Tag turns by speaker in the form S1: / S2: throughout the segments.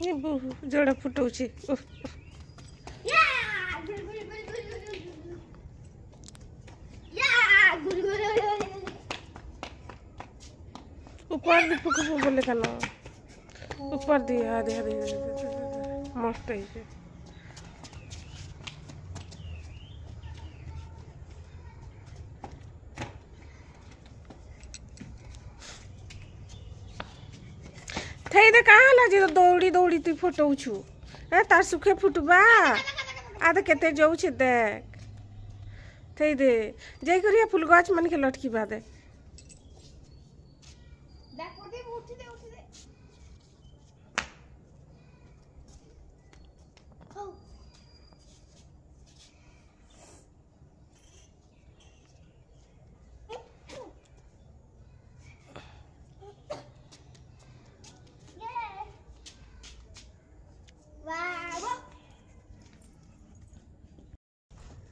S1: जोड़ा फुटाऊँ ऊपर दीपक बोले खाना ऊपर दिया दे मस्त है थे दे कहाँ ला जे दौड़ी दौड़ी तू फुटाऊछु ए तार सुखे फुटबा आद केते जाऊ छे देख थे दे जई करिया फूल गाछ मन के लटकी बा दे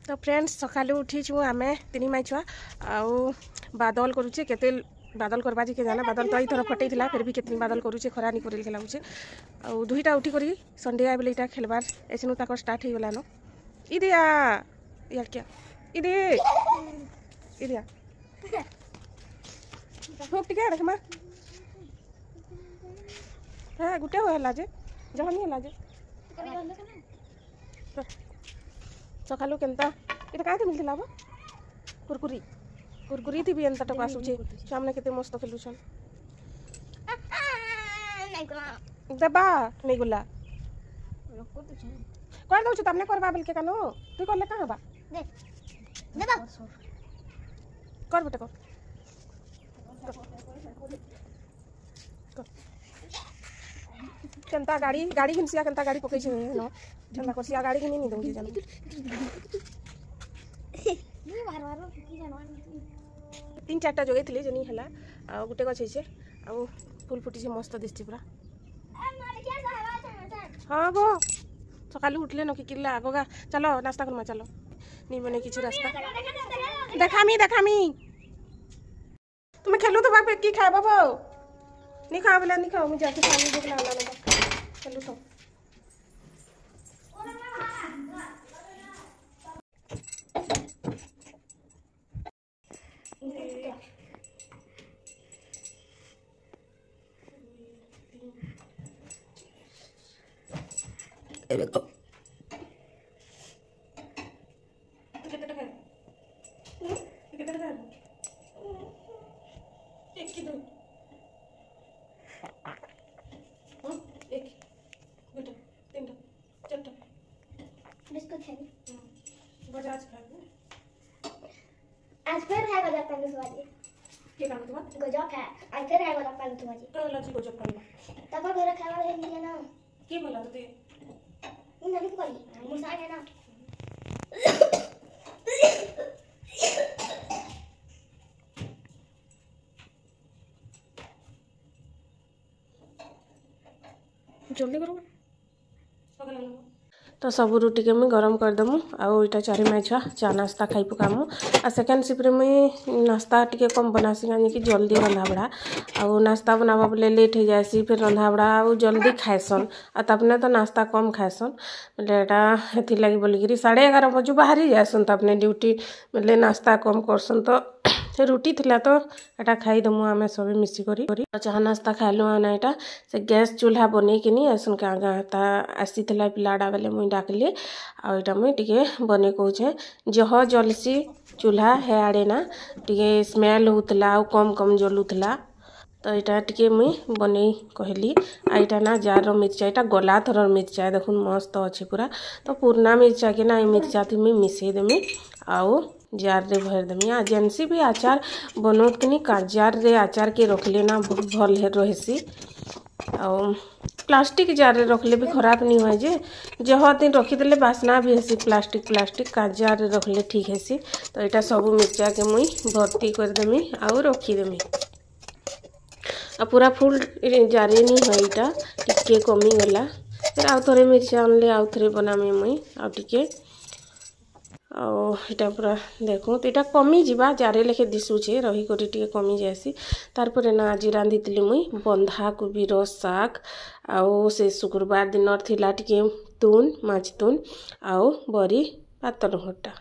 S1: तो फ्रेंड्स सका उठीचु आम तीन माई छुआ आउ बादल करुचे केते बादल करवा के जाना बादल तो थर फटे फिर भी कितनी बादल करुचे खरा नहीं कर लगुचे आउ दुईटा उठी करी संडे आए बोले यहाँ खेलबार ऐसे तक स्टार्ट हो गलान इदिया यार क्या इदे इदिया हो टिके रखमा हाँ गोटे है जे जहाँ नहीं है जे सका केन्ता इटा क्या मिलता अब कुरकुरी कुरकुरी थी भी एंता टक आसूचे सामने केते मस्त खेलुछन देबा नहीं गुला कर दउ तमने करबा बोल के कानो तू करले कहां बा दे देबा कर बेटा कर केन्ता गाड़ी गाड़ी घिनसिया केन्ता गाड़ी पकै छै न केन्ता करसिया गाड़ी घिनी नहीं दउजी जानो नहीं बार बार की जानो 3-4टा जगह थिले जनी हला आ गुटे गछ छै आ फूल फुटी से मस्त दिसछि पूरा हां गो सकालू उठले न कि किल्ला आगोगा चलो नाश्ता करमा चलो नहीं बने किछु रास्ता देखामी तुम खेलू तो बाप की खाए बाबा नहीं खा बोला नहीं खाओ मुझे जाके खाने भूख लगा लगा चलो तो
S2: आज फिर है गजब पालू वाली
S1: के काम तुम
S2: गजब है आज फिर है गजब पालू वाली
S1: तो लजी गजब पालू
S2: तब घर खावा है नहीं ना
S1: के बोला तो ते
S2: इन नहीं कोई मुसा है ना
S1: जल्दी करो तो सब रुटी के मुई गरम करदेमु आउ इटा चारि माई छुआ चा नाश्ता खाई पकामु आ सेकेंड सिफ्रे मुई नाश्ता टिके कम बनासी कि जल्दी रंधा बड़ा आउ नाश्ता बनावा बोले लेट हो जासी फिर रंधा बड़ा आउ जल्दी खाएसन आ तपने तो नाश्ता कम खाएसन बोले एटा हेथि लगी बोलिकी 11:30 बजे बाहरी जासन तपने ड्यूटी बोले नाश्ता कम करसन तो रुटी थिला तो एटा खाई दमु आमे सब मिसी करी चाह नाश्ता खाइलु आना एटा से गैस चूल्हा बने कि नहीं ऐसन का गाता आसी थिला पिलाड़ा बेले मुई डाकली आ एटा मुई टिके बने कहूचे जह जलसी चूल्हा है आड़े ना टिके स्मेल होतला आ कम कम जलुतला तो यहाँ टिके मुई बने कहली आईटा ना जार मिर्चा यहाँ गला थर मिर्चा देखुन मस्त अच्छे पूरा तो पुराना मिर्चा के ना मिर्चा थी मुई मिसईदेमी आउ जार रे भर देमी आ जेनसी भी आचार बनोत कि नहीं जार रे आचार के रखले ना बहुत भल रहसी और प्लास्टिक जार रे रखले भी खराब नहीं हुए जे जह दिन रखीदे बास्ना भी हेसी प्लास्टिक का जार रे रखले ठीक हेसी तो यहाँ सब मिर्चा के मुई भर्ती करदेमी आउ रखीदेमी आ पूरा फुल जारे नहीं है यहाँ टिके कमी गला फिर आउ थे मिर्चा आनले आउ थे बनामी मुई आउ टिके आटा पूरा देखूँ तो यहाँ कमी जा जारे लेखे दिशुचे रही टे कमी जासी तार ना आज रांधि मुई बंधा कोबीर साग आउ से शुक्रवार दिन थिला टिके तुन माछ तुन आउ बरी पातल घटा।